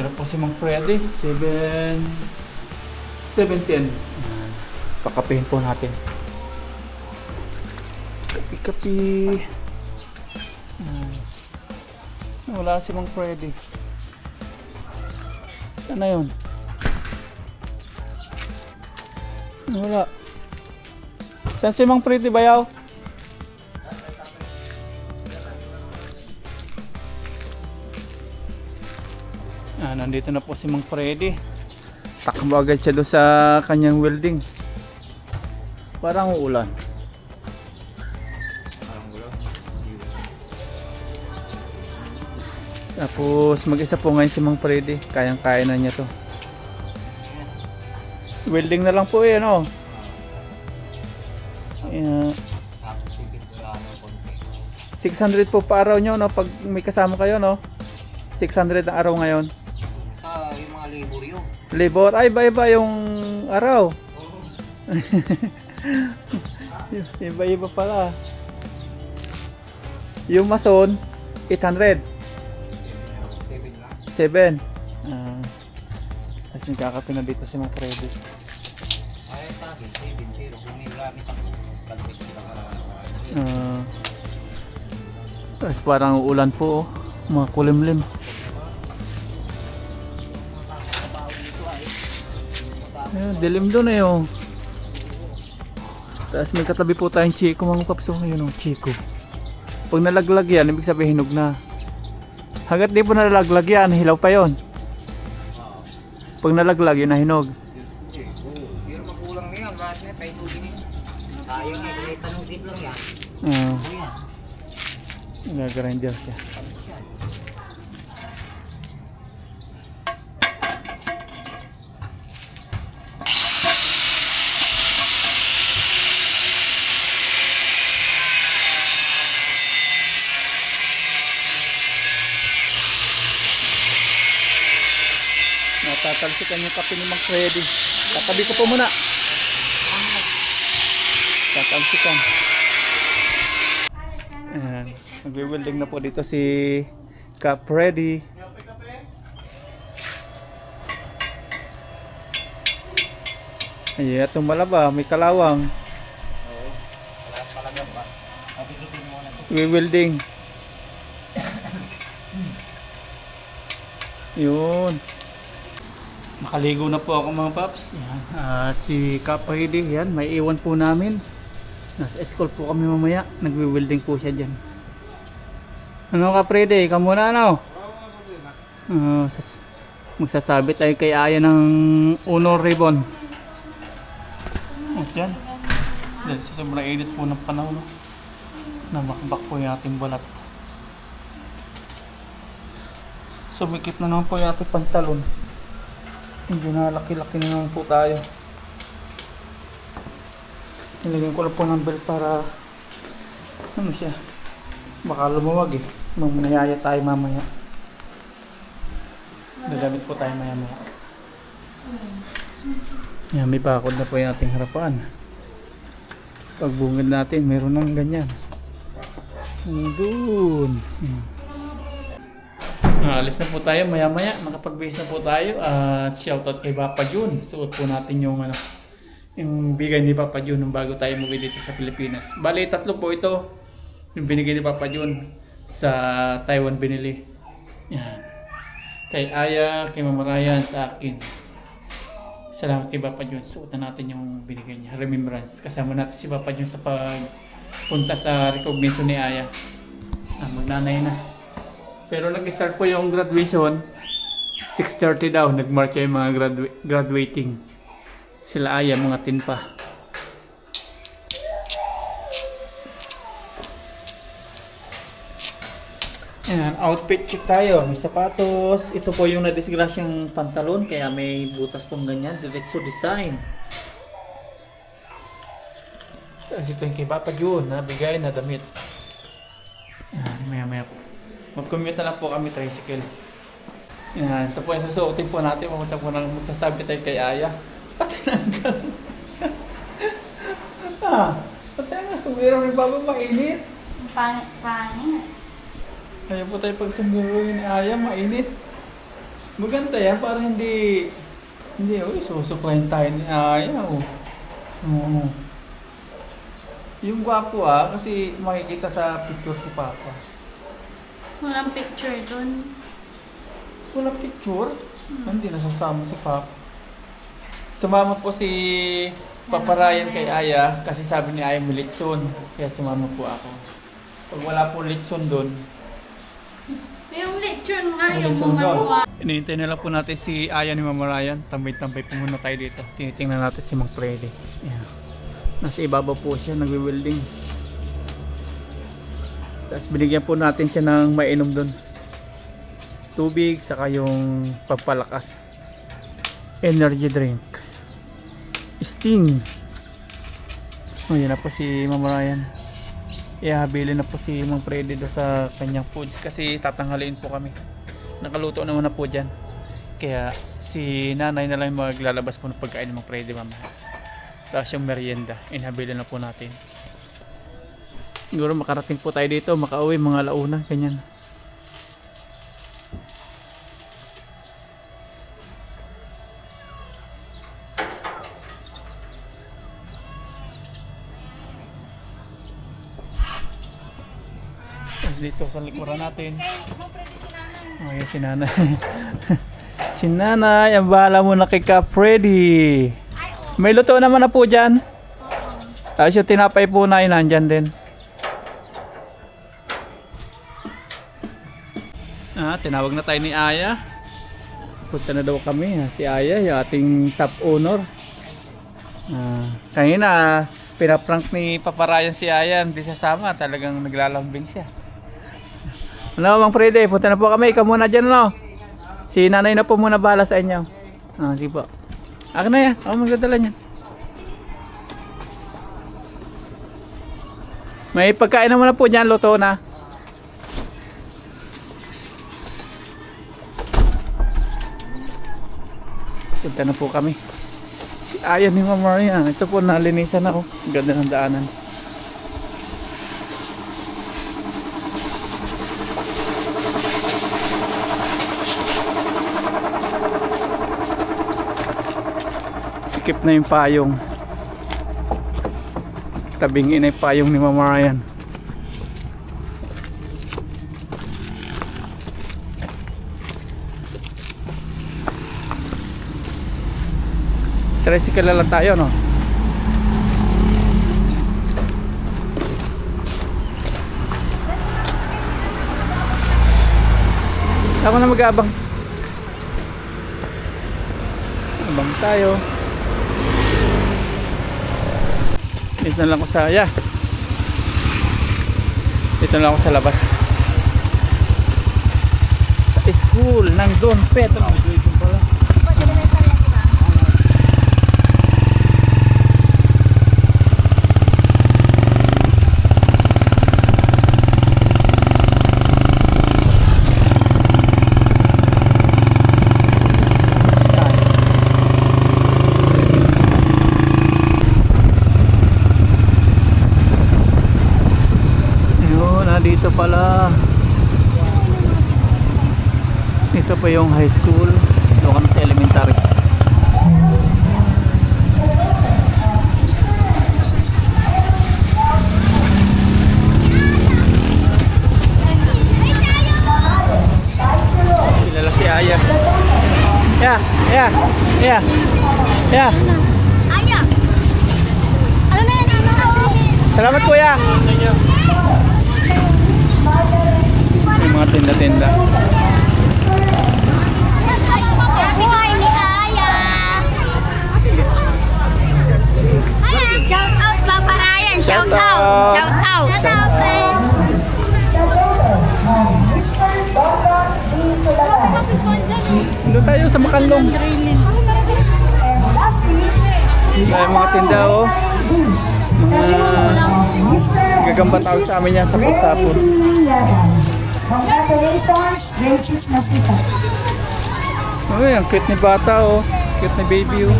Meron po si Mang Freddy. 7:10. Kakapihin po natin. Kapi-kapi. Wala si Mang Freddy. Saan na yun? Wala. Saan si Mang Freddy bayaw? Nandito na po si Mang Freddy. Takbo agad siya doon sa kanyang welding. Parang uulan. Tapos mag-isa po ngayon si Mang Freddy. Kayang-kaya na niya to. Welding na lang po eh, ano? Yeah. 600 po pa araw nyo, no? Pag may kasama kayo, no? 600 ang araw ngayon. Yung mga labor yun. Labor? Ay, iba-iba yung araw. Iba-iba pala. Yung mason, 800. 7. Tapos nagkakape na dito si Mang Freddy. Ay, sa akin, 7. Pero kung may gamit ako, kalbit kita ka naman. Tapos parang ulan po, oh. Mga kulimlim. Ayun, dilim doon eh, oh. Tapos may katabi po tayong Chico, mga paps. Ayun, oh, Chico. Pag nalaglag yan, ibig sabihin hinog na. Hanggat di po nalaglag yan, hilaw pa yon. Pag nalaglag yun, nahinog. Pero makulang na yan, lahat na, tayo tubig yun. Tayo nga, may tanong dip lang yan. Nag-grinder siya. Natatalsikan yung kape ni Mang Freddy. Tatabi ko po muna. Tatalsikan. Ayan. Nagwi-welding na po dito si Cap Freddy. Ayan, tumalaba. May kalawang. Nagwi-welding. Yun. Makaligo na po ako mga paps. Yan. At si Cap Freddy, yan, may iwan po namin. Nasa school po kami mamaya. Nagwi-welding po siya dyan. Ano Cap Freddy? Ikaw muna ano? Magsasabi tayo kay Aya ng honor ribbon. At yan. Dahil sa sobrang init po ng panahon, no? Namakbak po yung ating balat. Sumikip na naman po yung ating pantalon. Hindi na laki-laki na naman po tayo. Nilagyan ko lang po ng belt para ano siya, baka lumuwag eh nung manayaya tayo mamaya. Gagamit po tayo maya-maya. Yan, may bakod na po yung ating harapan. Pagbungad natin meron ng ganyan doon. Alis na po tayo maya-maya, makapag-base na po tayo at shoutout kay Papa Jun. Suot po natin yung ano, yung bigay ni Papa Jun nung bago tayo umuwi dito sa Pilipinas. Bali, 3 po ito yung binigay ni Papa Jun sa Taiwan binili. Yan. Kay Aya, kay Mama Ryan, sa akin. Salamat kay Papa Jun. Suotan natin yung binigay niya. Remembrance. Kasama natin si Papa Jun sa pagpunta sa recognition ni Aya. Magnanay na. Pero nag-start po yung graduation 6:30 daw, nag-march yung mga graduating. Sila Aya, mga 10 pa. Ayan, outfit check tayo. May sapatos. Ito po yung nadisgrasyang pantalon, kaya may butas pong ganyan. Diretso design. Tapos ito yung kay Papa Jun, nabigay na damit. Ayan, maya-maya po. Mag-commute na lang po kami tricycle. Yan, ito po yung susuotin po natin. Pumunta po nang magsasabi tayo kay Aya. Pati nanggal. Pati nga, sumira may baba mainit. Pangit. Kaya po tayo pag sumiro ni Aya, mainit. Maganda yan, para hindi, susuklayin tayo ni Aya, oh. Oo. Yung gwapo kasi makikita sa picture si Papa. Walang picture dun. Walang picture? Hindi nasasama si Papa. Sumama po si Papa Ryan kay Aya kasi sabi ni Aya may litson. Kaya sumama po ako. Pag wala po litson doon, Yung lechon nga may yung litson doon. gumawa. Inihintay na lang po natin si Aya ni Mama Ryan. Tambay-tambay po muna tayo dito. Tinitingnan natin si Mang Freddy. Ayan. Nasa ibabaw po siya, nagwi-welding. Tapos binigyan po natin siya ng mainom doon. Tubig, saka yung pagpalakas. Energy drink. Sting. Oh, yan na po si Mama Ryan. Ihahabili na po si Mang Freddy do sa kanyang foods kasi tatanghaliin po kami. Nakaluto naman na po dyan. Kaya si nanay na lang maglalabas po ng pagkain ng Mang Freddy mamaya. Tapos yung merienda, inhabili na po natin. Siguro makarating po tayo dito, makauwi mga alauna, ganyan. Tapos dito sa likuran natin. Oh, yan si nanay. Si nanay, ang bahala mo na kay Ka Freddy. May luto naman na po dyan. Tapos yung tinapay po na nandyan din. Tinawag na tayo ni Aya. Punta na daw kami. Si Aya, yung ating top owner. Kanina, pinaprank ni Papa Ryan si Aya. Hindi sasama. Talagang naglalambing siya. Ano, Mang Freddy? Punta na po kami. Ikaw muna dyan, no? Si nanay na po muna bahala sa inyo. Sige po. Akin na yan. Ako magdadala niyan. May pagkain naman na po dyan. Luto na. Punta na po kami. Si Aya ni Mama Ryan. Ito po, nalinisan ako. Ganda ng daanan. Sikip na yung payong. Tabingin na yung payong ni Mama Ryan. Tricycle na lang tayo, no? Ako na mag-aabang. Abang tayo. Dito na lang ako sa Dito na lang ako sa labas. Sa school ng Don Pedro. Dito pala. Ito pa yung high school. Ito kami sa elementary. Kilala si Aya. Yeah. Aya! Ano na yan? Salamat kuya. May mga tinda-tinda. Buhay ni Aya! Shout out Papa Ryan! Shout out! Shout out! Shout out, friend! Doon tayo sa Makanlong. May mga tinda, oh. Gagamba tawag sa amin yan sa pagsapon. Congratulations, grade 6 na sita. Uy, ang cute ni bata, oh. Cute ni baby, oh.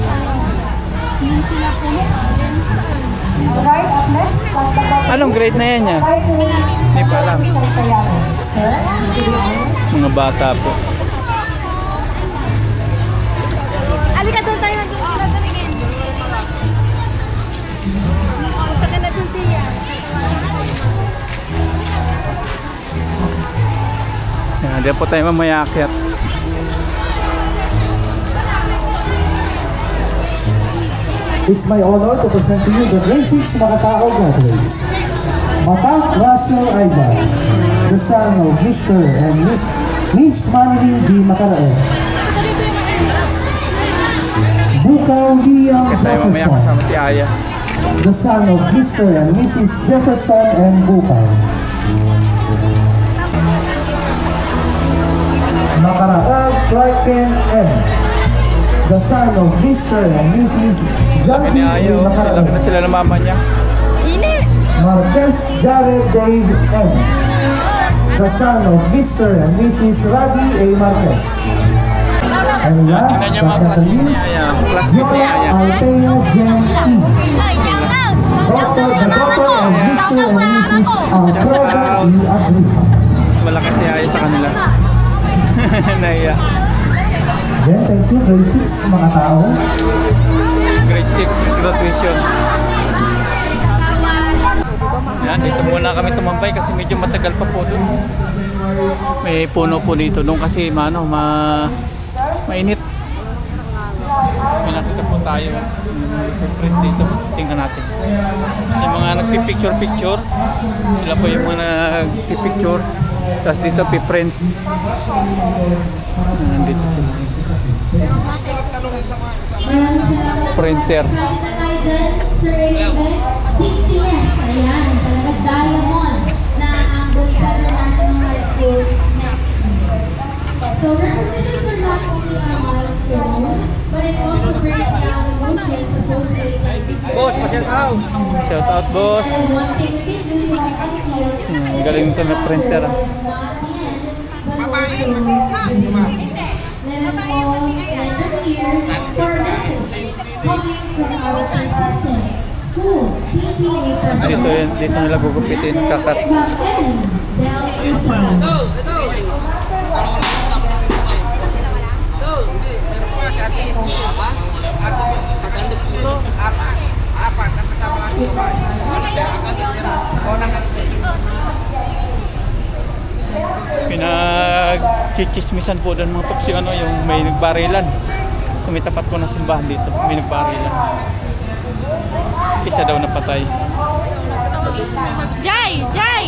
Alright, up next, Anong grade na yan yan? Hindi pa alam. Sir, Mga bata po. Hindi po tayo mamaya akyat. It's my honor to present to you the grade 6 Makatao graduates. Matak Russell Ivan, the son of Mr. and Miss Manilin D. Macarao. Bukaw Liam Akyat tayo mamaya Jefferson, kasama si Aya. the son of Mr. and Mrs. Jefferson and Bukaw. Macarao Clarken M, the son of Mr. and Mrs. Laki ni Jackie Aya, A. oh. Laki na Macarao. sila ng mama niya. Marquez Jared Dave M, the son of Mr. and Mrs. Radi A. Marquez. And last Tingnan niyo but mga not the classmate ni least, Aya. Classmate ni Joya Aya. Altea Jen E, Ay, shout out! daughter of Mr. and Mrs. Alfredo E. Agripa. Malaki si Aya sa kanila. Naiya. Then thank you, grade 6 mga tao. Grade 6 graduation. Yan, dito muna kami tumambay kasi medyo matagal pa po doon. May puno po dito. Doon kasi mainit. May nakita po tayo. Print dito. Tingnan natin. Yung mga nagpipicture-picture. Sila po yung mga nagpipicture. Tapos dito piprint. Nandito sila. Printer. Sir Raven, 60 yan. Ayan, talaga diamond na ang Bonifacio National High School next year. So recognitions are not only a milestone, but it also brings down emotions associated with Boss, pa-shout out. Shout out, boss. and one thing we can do to make it feel Galing ito na printer. not the end, but also the beginning. Let us all lend us ears for a message coming from our existing school PTA Dito nila gugupitin, kakat. Pinag-chichismisan po doon mga tops yung yung may nagbarilan. So may tapat po ng simbahan dito, may nagbarilan. Isa daw napatay. Jai! Jai!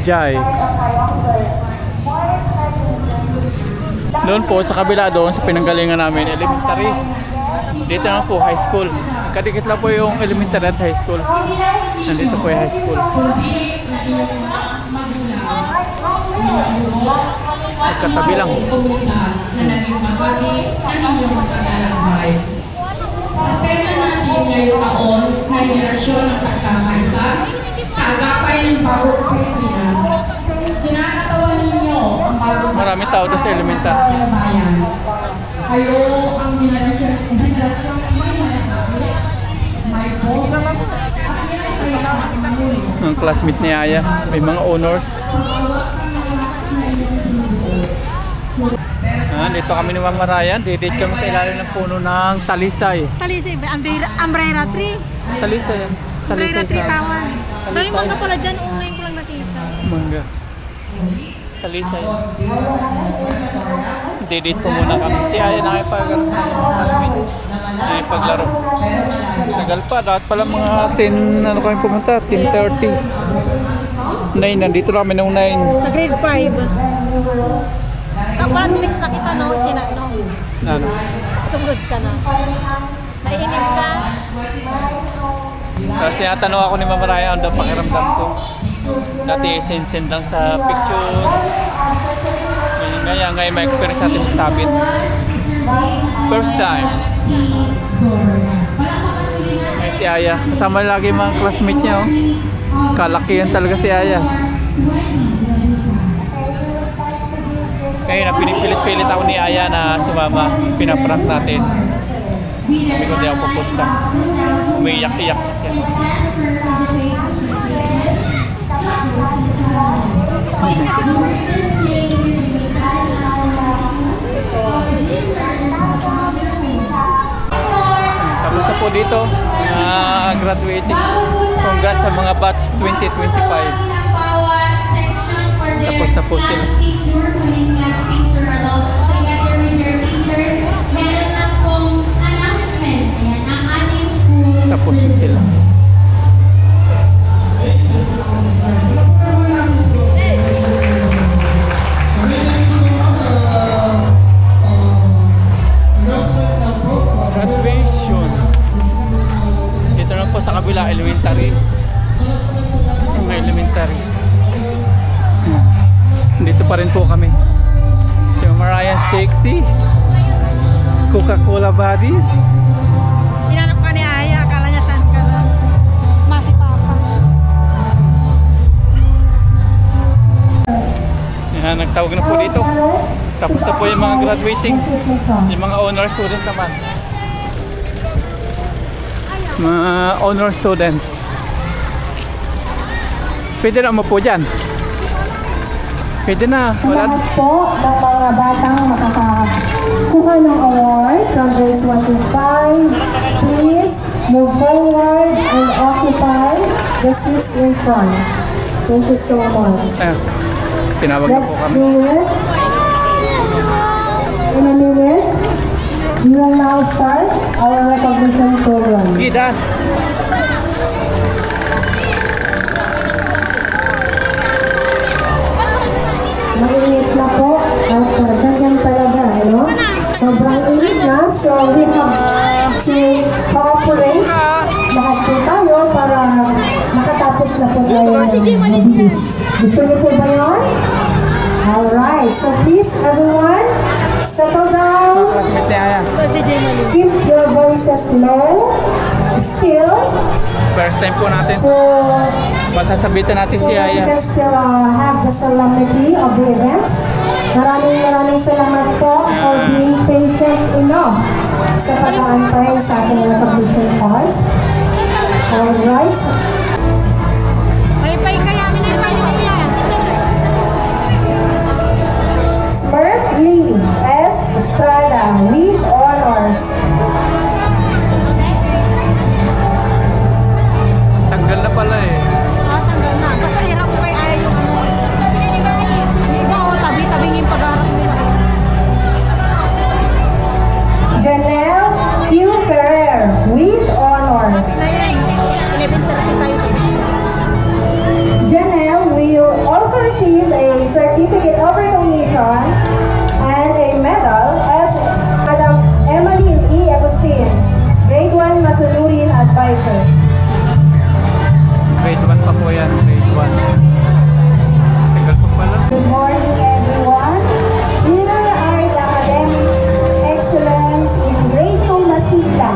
Jai. Doon po sa kabila doon sa pinanggalingan namin, elementary. Dito na po, high school. Kadikit lang po yung elementary at high school. Nandito po yung high school. Magkatabi lang. Sa tema natin ngayong taon na henerasyon ng pagkakaisa, kaagapay ng bagong Pilipinas. Sinakatawa ninyo ang bagong Maraming tao doon sa elementary. bayan. Kayo ang henerasyon ng may masabi, may boss, Ang classmate ni Aya, may mga honors. Dito kami ni Mama Ryan, didate kami sa ilalim ng puno ng talisay. Talisay ba? Umbrella tree. Talisay yan. Umbrella tree sa- tawan. Dami Talisay. mangga pala dyan. Ngayon ko lang nakita. Mangga. Talisay. Didate po muna kami. Si Aya nakipaglaro. Tagal pa. Dapat pala mga 10, ano kami pumunta? 10:30. 9, nandito na kami nung 9. Sa grade 5. Wala next na kita, no? China, no? Ano? Sumunod ka na. Naiinip ka. Tapos tinatanong ako ni Mama Raya ang daw pakiramdam ko. Dati send lang sa picture. Ngayon may experience natin magsabit. First time. Ay, si Aya. Kasama lagi mga classmate niya. Oh. Kalakihan talaga si Aya. Ngayon, pinipilit-pilit ako ni Aya na sumama. Pinaprank natin. Sabi ko, di ako pupunta. Umiiyak-iyak na siya. Tapos na po dito, graduating. Congrats sa mga batch 2025. bawat section for Tapos na po sila. class picture, kunin class picture together with your teachers. Meron lang pong announcement. Ayan, ang ating school. Tapos na sila. Graduation. Dito lang po sa kabila, elementary. Yung elementary. Dito pa rin po kami. Si Mariah Sexy. Coca-Cola Body. Hinanap ka ni Aya, akala niya saan ka na. Masi Papa. Yan, nagtawag na po dito. Tapos na po yung mga graduating. Yung mga honor student naman. Mga honor student. Pwede na po dyan. Pwede na. Sa lahat po ng mga batang makakakuha ng award from grades 1 to 5, please move forward and occupy the seats in front. Thank you so much. Tinawag na po Let's kami. do it. In a minute, we will now start our recognition program. Gidan. Mainit na po at ganyan talaga, ano? Sobrang init na, so we have to cooperate lahat po tayo para makatapos na po tayo ng mabilis. Gusto niyo po ba yun? Alright, so please everyone, settle down, Classmate ni Aya. keep your voices low, still, First time po natin. so Pasasabitan natin so si that we Aya. can still have the solemnity of the event. Maraming salamat po for being patient enough sa pag-aantay sa ating recognition part. Alright. Pay kaya, minay mo yan. Smurf Lee S. Estrada with honors. Tanggal na pala eh. Tanggal na. Basta hirap ko kay Aya yung ano. Hindi ba, tabi-tabing yung pag-harap nila. Janelle Q. Ferrer with honors. Na yan. 11:35. Janelle will also receive a certificate of recognition and a medal as Madam Emmeline E. Agustin, Grade 1 Masulurin Advisor. Grade 1 pa po yan. Grade 1. Tagal pa pala. Good morning, everyone. Here are the academic excellence in Grade 2 Masigla.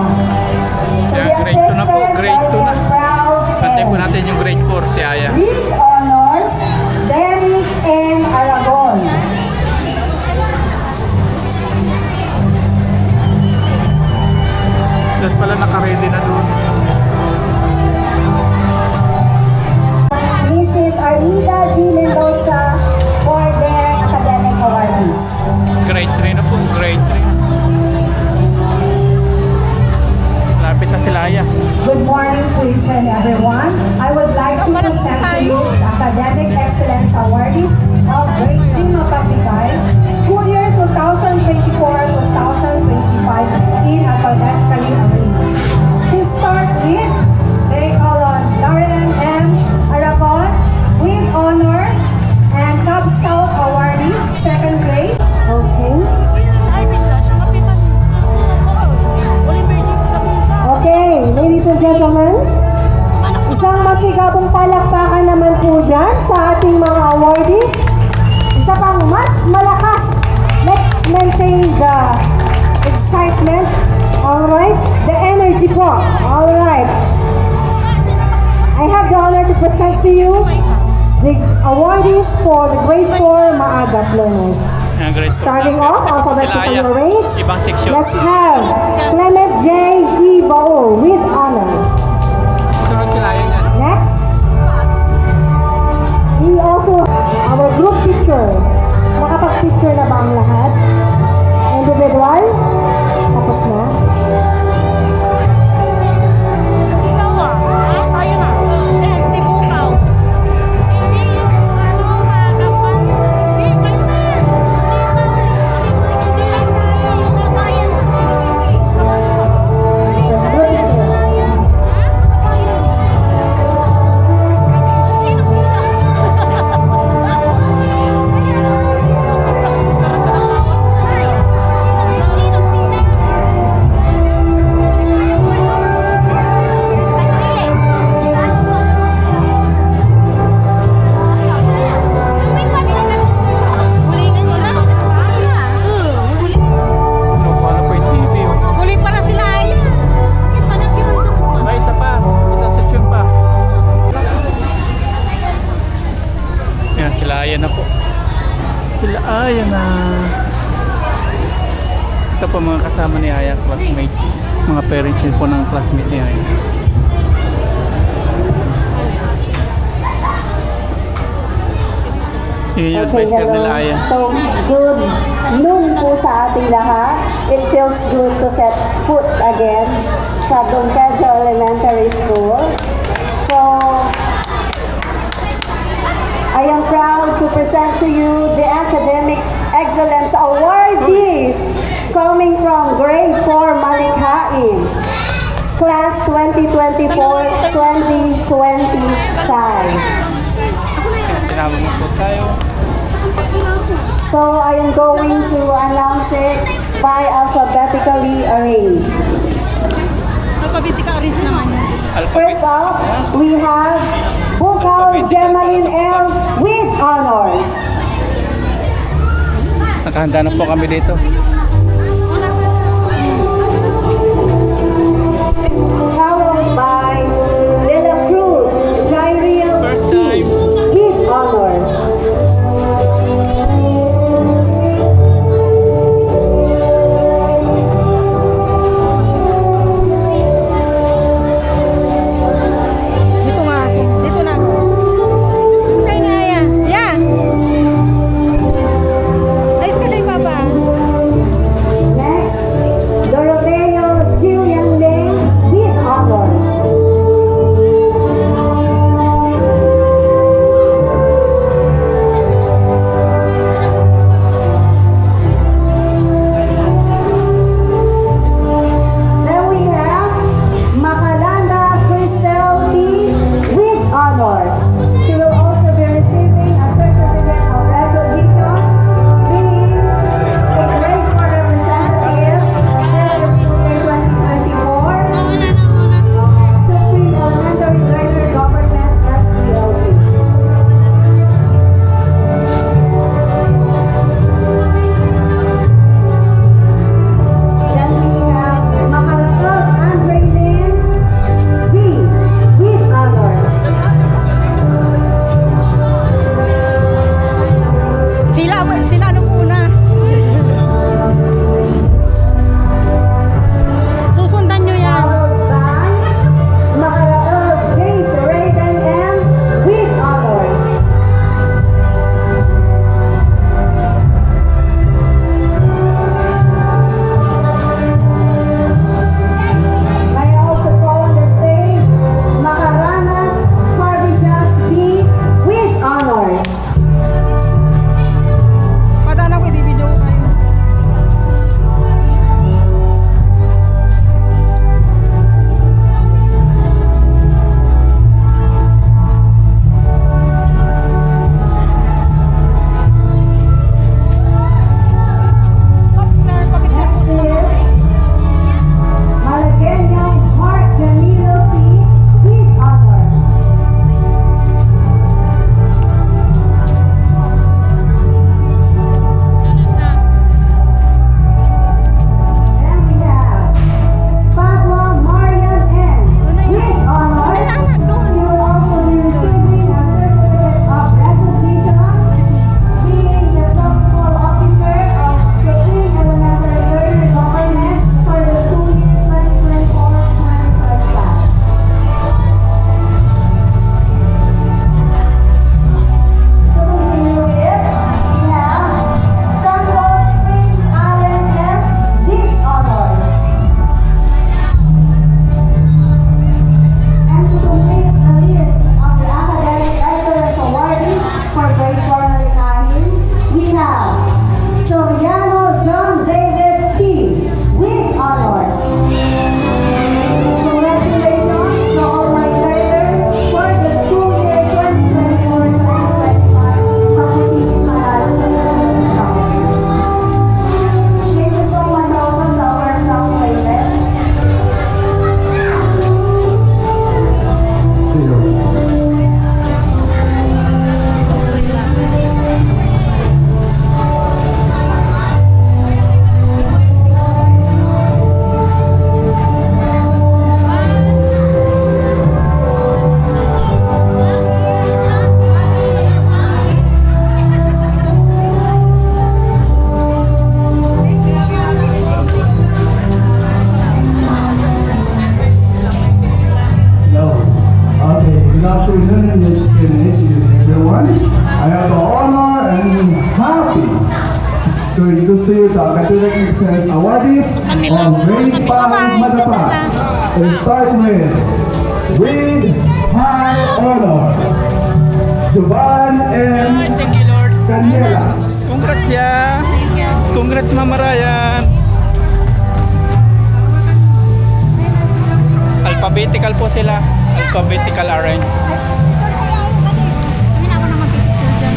To Yeah, be grade 2 na po, assisted grade by 2 na. their proud Pantay po parents. natin yung grade 4 si Aya. With honors, Derek M. Aragon. Doon pala naka-ready na doon. Mrs. Armida D. Mendoza for their academic awardees. Grade 3 na po. Grade 3. Lapit na sila Aya. Good morning to each and everyone. I would like to present to you the Academic Excellence Awardees of Grade 3 Mapabigay, School Year 2024-2025 in alphabetically arranged. To start with, they call on Darren M. Aragon with honors and Cub Scout awardee, second place. Okay. Okay, ladies and gentlemen, isang masigabong palakpakan naman po dyan sa ating mga awardees. Isa pang mas malakas. Let's maintain the excitement. Alright, the energy po. Alright. I have the honor to present to you the awardees for the grade 4 Maagat learners. Yan, grade 4. Starting off, alphabetically arranged, Ibang section. let's have Clement J. V. Bao with honors. Sunod sila Aya yan. Next, we also our group picture. Nakapag-picture na ba ang lahat? Individual? Tapos na? Ikaw tayo na. Si Bukaw. Hindi yung ano, magagawa. Ito po mga kasama ni Aya, classmate. Mga parents din po ng classmate ni Aya. Yun yung advisor nila Aya. So, good noon po sa ating lahat. It feels good to set foot again sa Don Pedro Elementary School. So, I am proud to present to you the Academic Excellence Awardees coming from Grade 4 Malikhain, Class 2024-2025. Tinawag mo po tayo. So I am going to announce it by alphabetically arranged. Alphabetica arrange naman yan. First up, we have Bukal Gemaline L. with honors. Nakahanda na po kami dito. Followed by De La Cruz Jairiel First P. time. with honors. Dito nga ako. Dito na ako. Kay Naya. Yeah. Ayos ka na yung papa. introduce to you the academic excellence awardees of grade 5 Madapa. We'll start with high honor, Jovan M. Thank you, Lord. Canielas. Congrats ya. Congrats, Mama Ryan. Alphabetical po sila. Alphabetical arrange. Kami na ako na mag-picture dyan.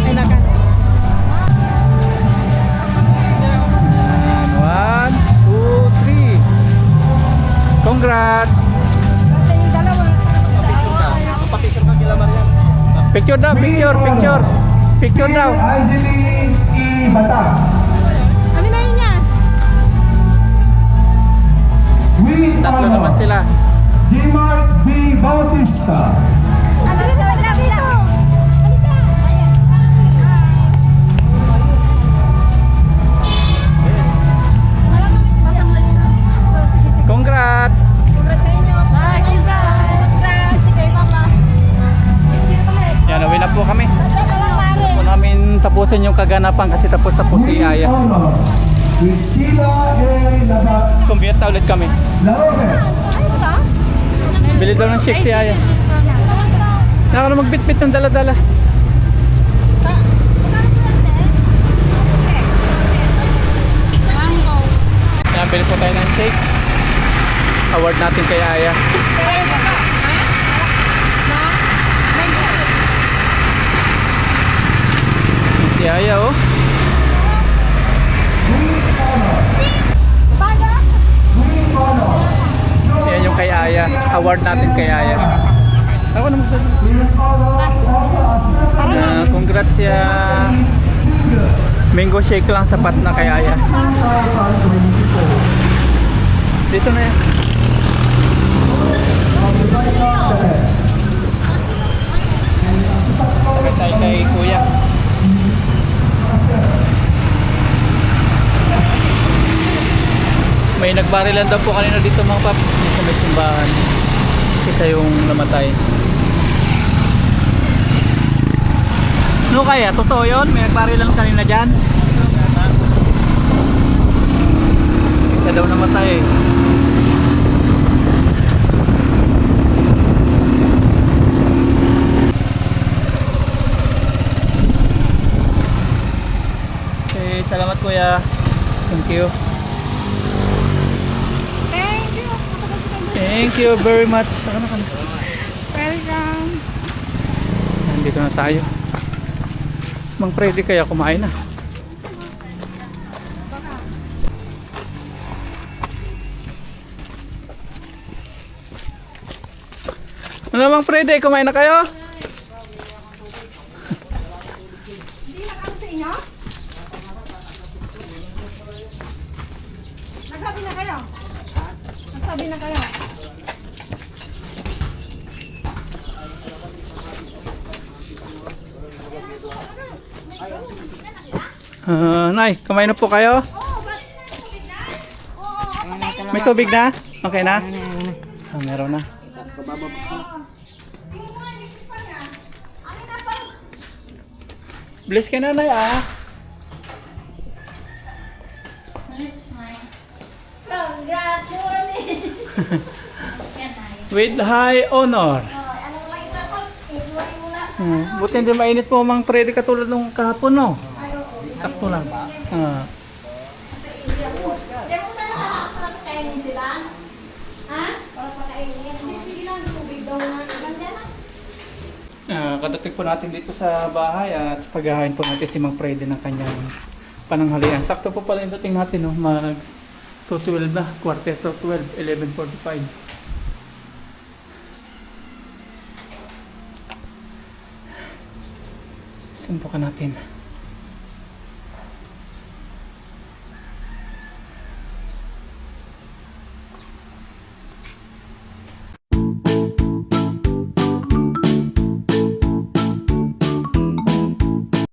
Ay, nakan. And 1, 2, 3. Congrats. Kasi yung dalawa. Picture daw, picture. Picture daw. Angeline E. Bata. Kami na yun niya. With Tatlo naman honor, sila. Jmart B. Bautista. Ano dito? Dito. Congrats. Congrats sa inyo. Bye. Congrats. Kay Papa. Yan, uwi na po kami. Po namin tapusin yung kaganapan kasi tapos na po si With Aya. honor, Priscilla A. Commute na ulit kami. Laores. Bili daw ng shake si Aya. Naka na magbitbit ng dala-dala. Yan, bili po tayo ng shake. Award natin kay Aya. Si Aya, oh. With honor, Yan yung kay Aya. Award natin kay Aya. Ako naman sa... With honor, also accepted Congrats ya. Mango shake lang sapat na kay Aya. 2024. Dito na yan. Sabay tayo kay Kuya. May nagbarilan daw po kanina dito mga paps. Dito may simbahan. Isa yung namatay. Ano kaya? Totoo yun? May nagbarilan kanina dyan? Isa daw namatay eh. Okay, salamat kuya. Thank you. Thank you. Thank you very much. Saka na kami. Welcome. Nandito na tayo. Mang Freddy kaya kumain na. Ano Mang Freddy, kumain na kayo? Hindi nag-ano sa inyo? Nagsabi na kayo? Nagsabi na kayo? Nay, kumain na po kayo? May tubig na? Okay na? Meron na. Bless ka na, Nay, ah. Congratulations! With high honor. Ano mo ito po? Ibuhay mo na. Buti hindi mainit po Mang Freddy katulad nung kahapon, no? Sakto lang. Hindi mo na nakakakainin sila? Ha? Para pakainin. Hindi, sige lang. Tubig daw na. Ganda na. Kadating po natin dito sa bahay at paghahain po natin si Mang Freddy ng kanyang pananghalian. Sakto po pala yung dating natin, no? Mag 2:12 na, quarter to 12, 11:45. Suntukan natin.